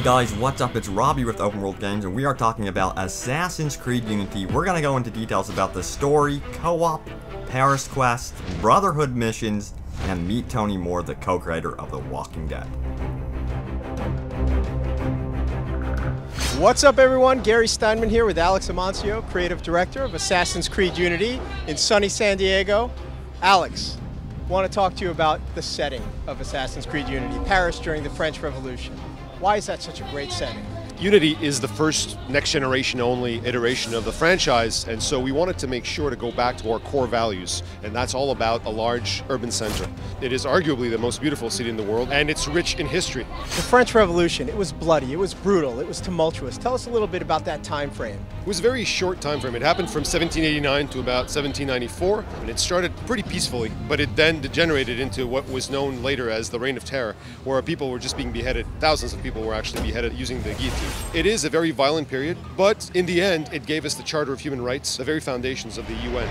guys, what's up? It's Robbie with Open World Games, and we are talking about Assassin's Creed Unity. We're gonna go into details about the story, co-op, Paris Quest, Brotherhood Missions, and meet Tony Moore, the co-creator of The Walking Dead. What's up, everyone? Gary Steinman here with Alex Amancio, creative director of Assassin's Creed Unity in sunny San Diego. Alex, I want to talk to you about the setting of Assassin's Creed Unity, Paris during the French Revolution. Why is that such a great setting? Unity is the first next generation only iteration of the franchise, and so we wanted to make sure to go back to our core values, and that's all about a large urban center. It is arguably the most beautiful city in the world, and it's rich in history. The French Revolution, it was bloody, it was brutal, it was tumultuous. Tell us a little bit about that time frame. It was a very short time frame. It happened from 1789 to about 1794, and it started pretty peacefully, but it then degenerated into what was known later as the Reign of Terror, where people were just being beheaded. Thousands of people were actually beheaded using the guillotine. It is a very violent period, but in the end, it gave us the Charter of Human Rights, the very foundations of the UN.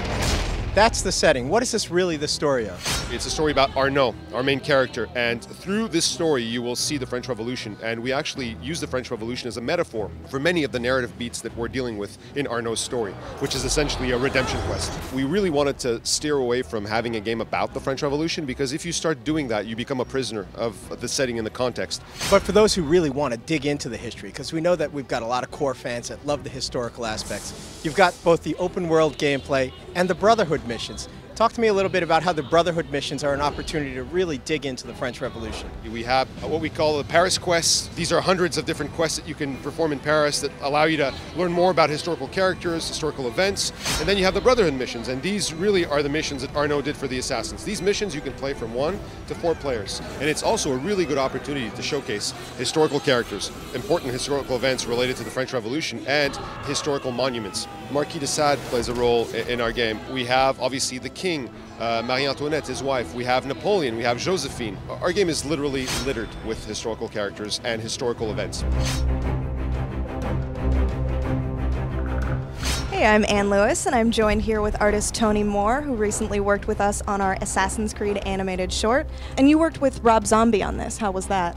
That's the setting. What is this really the story of? It's a story about Arnaud, our main character, and through this story you will see the French Revolution, and we actually use the French Revolution as a metaphor for many of the narrative beats that we're dealing with in Arnaud's story, which is essentially a redemption quest. We really wanted to steer away from having a game about the French Revolution, because if you start doing that, you become a prisoner of the setting and the context. But for those who really want to dig into the history, because we know that we've got a lot of core fans that love the historical aspects, you've got both the open world gameplay and the Brotherhood missions. Talk to me a little bit about how the Brotherhood missions are an opportunity to really dig into the French Revolution. We have what we call the Paris quests. These are hundreds of different quests that you can perform in Paris that allow you to learn more about historical characters, historical events. And then you have the Brotherhood missions, and these really are the missions that Arnaud did for the Assassins. These missions you can play from 1 to 4 players. And it's also a really good opportunity to showcase historical characters, important historical events related to the French Revolution, and historical monuments. Marquis de Sade plays a role in our game. We have, obviously, the King, Marie Antoinette, his wife. We have Napoleon, we have Josephine. Our game is literally littered with historical characters and historical events. Hey, I'm Ann Lewis, and I'm joined here with artist Tony Moore, who recently worked with us on our Assassin's Creed animated short. And you worked with Rob Zombie on this. How was that?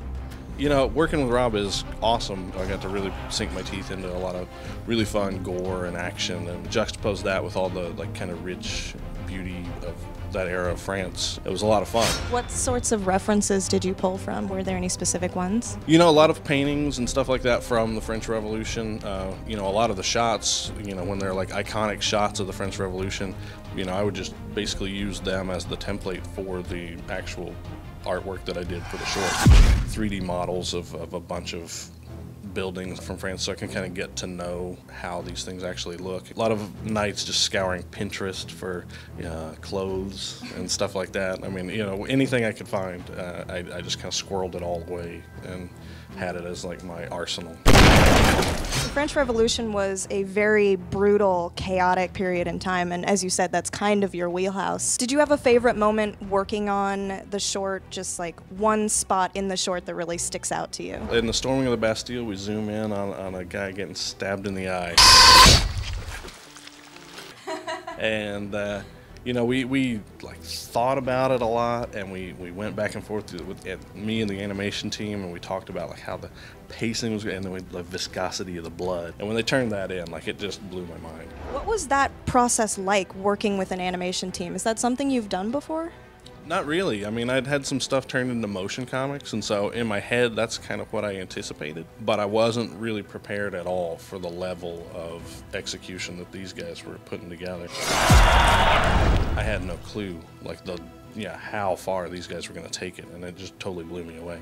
You know, working with Rob is awesome. I got to really sink my teeth into a lot of really fun gore and action, and juxtapose that with all the kind of rich beauty of that era of France. It was a lot of fun. What sorts of references did you pull from? Were there any specific ones? You know, a lot of paintings and stuff like that from the French Revolution. You know, a lot of the shots, you know, when they're like iconic shots of the French Revolution, you know, I would just basically use them as the template for the actual artwork that I did for the short. 3D models of a bunch of buildings from France, so I can kind of get to know how these things actually look. A lot of nights just scouring Pinterest for clothes and stuff like that. I mean, you know, anything I could find, I just kind of squirreled it all away and had it as like my arsenal. The French Revolution was a very brutal, chaotic period in time, and as you said, that's kind of your wheelhouse. Did you have a favorite moment working on the short, just like one spot in the short that really sticks out to you? In the storming of the Bastille, we zoom in on a guy getting stabbed in the eye. And you know, we like thought about it a lot, and we went back and forth with me and the animation team, and we talked about like how the pacing was, and then the viscosity of the blood. And when they turned that in, like, it just blew my mind. What was that process like, working with an animation team? Is that something you've done before? Not really. I mean, I'd had some stuff turned into motion comics, and so in my head, that's kind of what I anticipated. But I wasn't really prepared at all for the level of execution that these guys were putting together. I had no clue, like, how far these guys were going to take it, and it just totally blew me away.